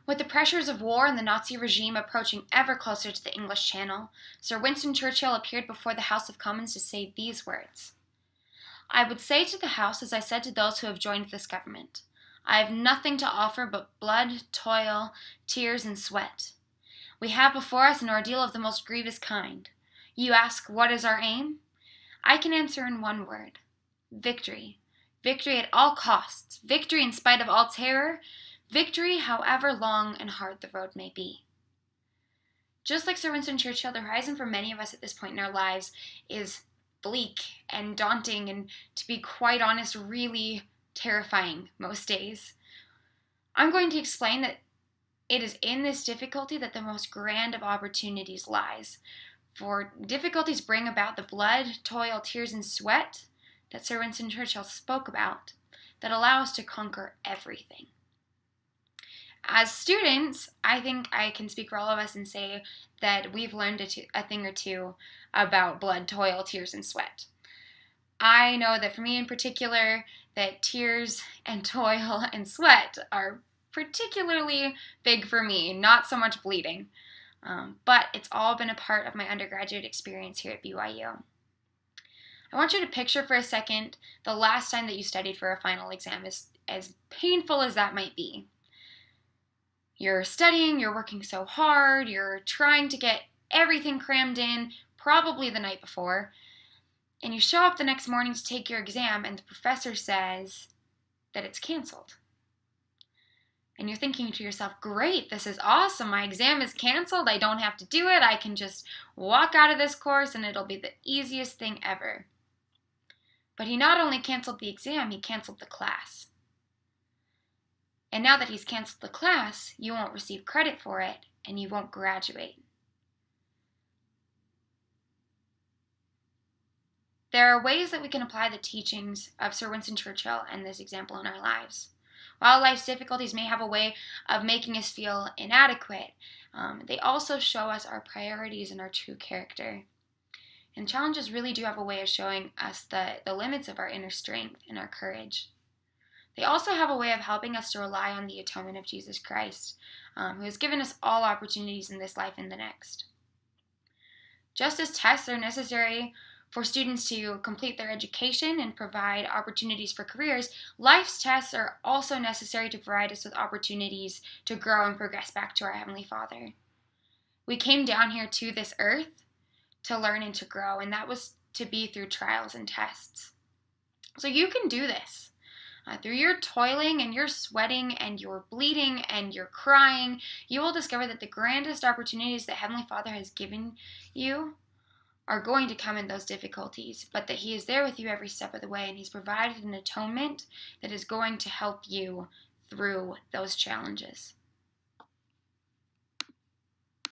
With the pressures of war and the Nazi regime approaching ever closer to the English Channel, Sir Winston Churchill appeared before the House of Commons to say these words: "I would say to the House, as I said to those who have joined this government, I have nothing to offer but blood, toil, tears, and sweat. We have before us an ordeal of the most grievous kind. You ask, what is our aim? I can answer in one word: victory. Victory at all costs. Victory in spite of all terror. Victory however long and hard the road may be." Just like Sir Winston Churchill, the horizon for many of us at this point in our lives is bleak and daunting and, to be quite honest, really terrifying most days. I'm going to explain that it is in this difficulty that the most grand of opportunities lies. For difficulties bring about the blood, toil, tears, and sweat that Sir Winston Churchill spoke about that allow us to conquer everything. As students, I think I can speak for all of us and say that we've learned a thing or two about blood, toil, tears, and sweat. I know that for me in particular, that tears and toil and sweat are particularly big for me, not so much bleeding. But it's all been a part of my undergraduate experience here at BYU. I want you to picture for a second the last time that you studied for a final exam, as painful as that might be. You're studying, you're working so hard, you're trying to get everything crammed in, probably the night before, and you show up the next morning to take your exam and the professor says that it's canceled. And you're thinking to yourself, great, this is awesome, my exam is canceled, I don't have to do it, I can just walk out of this course and it'll be the easiest thing ever. But he not only canceled the exam, he canceled the class. And now that he's canceled the class, you won't receive credit for it and you won't graduate. There are ways that we can apply the teachings of Sir Winston Churchill and this example in our lives. While life's difficulties may have a way of making us feel inadequate, they also show us our priorities and our true character. And challenges really do have a way of showing us the limits of our inner strength and our courage. They also have a way of helping us to rely on the atonement of Jesus Christ, who has given us all opportunities in this life and the next. Just as tests are necessary for students to complete their education and provide opportunities for careers, life's tests are also necessary to provide us with opportunities to grow and progress back to our Heavenly Father. We came down here to this earth to learn and to grow, and that was to be through trials and tests. So you can do this. Through your toiling and your sweating and your bleeding and your crying, you will discover that the grandest opportunities that Heavenly Father has given you are going to come in those difficulties, but that He is there with you every step of the way, and He's provided an atonement that is going to help you through those challenges.